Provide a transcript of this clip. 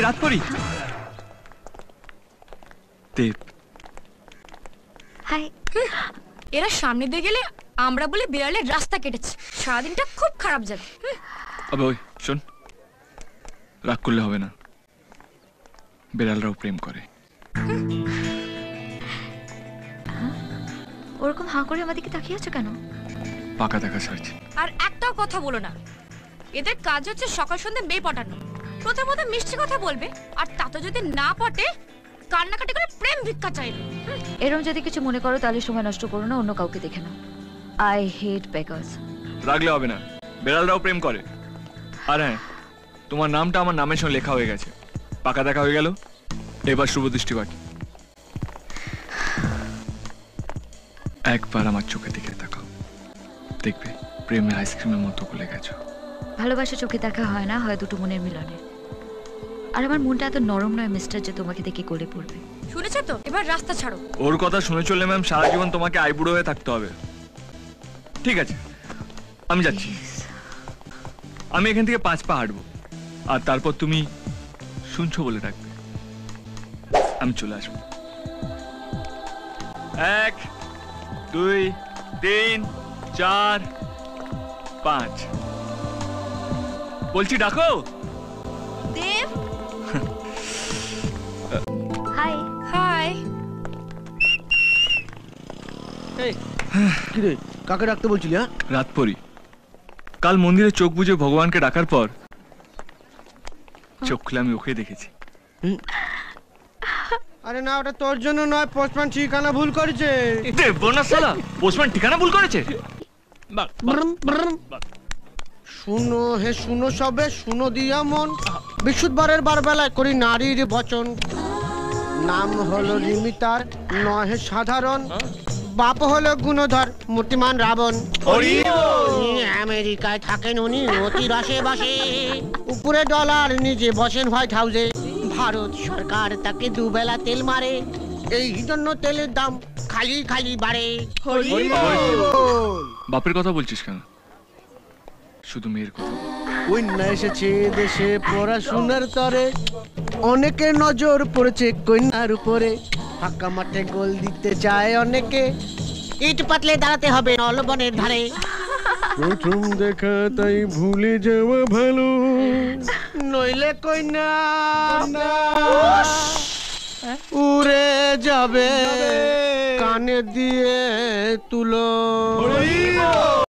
রাত পরি দেব। হাই। এরা সামনে দিয়ে গেলে আমরা বলে বিড়ালের রাস্তা কেটেছে। সারাদিনটা খুব খারাপ যাবে। আবে ওই শোন, রাগ করলে হবে না, বিড়ালরাও প্রেম করে। ওরকম হাঁ করে আমাদেরকে তাকিয়ে আছো কেন? পাকা দেখা ছাড়ছে। আর একটাও কথা বলো না, এদের কাজ হচ্ছে সকাল সন্ধ্যে মেয়ে পটানো। প্রথমত মিষ্টি কথা বলবে, আর তাতে যদি না পটে কান্নাকাটি করে প্রেম ভিক্ষা চাইবে। এরকম যদি কিছু মনে করো তাহলে সময় নষ্ট করো না, অন্য কাউকে দেখে নাও। I hate beggars. রাগলে হবে না, বিড়ালরাও প্রেম করে। আর হ্যাঁ, তোমার নামটা আমার নামের সঙ্গে লেখা হয়ে গেছে, পাকা দেখা হয়ে গেল। এবার শুভ দৃষ্টি বাকি। একবার আমার চোখে দিকে তাকাও, দেখবে প্রেমের আইসক্রিমের মতো গলে গেছো। ভালোবাসা চোখে দেখা হয় না, হয় দুটো মনের মিলনে। আর আমার মনটা এত নরম নয় মিস্টার যে তোমাকে দেখে গলে পড়বে। শুনেছো তো, এবার রাস্তা ছাড়ো। ওর কথা শুনে চললে ম্যাম সারা জীবন তোমাকে আইবুড়ো হয়ে থাকতে হবে। ঠিক আছে, আমি যাচ্ছি। আমি এখান থেকে 5 পা হাঁটবো, আর তারপর তুমি শুনছো বলে ডাকবে, আমি চলে আসবো। 1 2 3 4 5 বলছি ডাকো। দেব। হাই। হাই। কি রে, কাকে ডাকতে বলছিলি? হ্যাঁ, রাত পরি কাল মন্দিরে চোখ বুজে ভগবানকে ডাকার পর চোখ খুলে আমি ওকে দেখেছি। আরে না, ওটা তোর জন্য নয়, পোস্টম্যান ঠিকানা ভুল করেছে। দেবনা শালা, পোস্টম্যান ঠিকানা ভুল করেছে। শুনো হে শুনো সবে, শুনো দিয়া মন, বৃহস্পতিবারের বার বেলায় করি নারীর বচন। নাম হলো রিমিতার, নয় সাধারণ। বাপ হলো গুণধর, মূর্তিমান রাবণ। আমেরিকায় থাকেন উনি অতি রসে বসে, উপরে ডলার, নিজে বসেন হোয়াইট হাউসে। ভারত সরকার তাকে দুবেলা তেল মারে, এই জন্য তেলের দাম খালি খালি বাড়ে। বাপের কথা বলছিস কেন? শুধু মেয়ের কথা বল। কন্যা এসেছে দেশে পড়াশোনার তরে, অনেকের নজর পড়েছে কন্যার উপরে। ফাঁকা মাঠে গোল দিতে চায় অনেকে, ইট পাতলে দাঁড়াতে হবে নলবনের ধারে। প্রথম দেখা তাই ভুলে যাওয়া ভালো, নইলে কন্যা উড়ে যাবে কানে দিয়ে তুলো।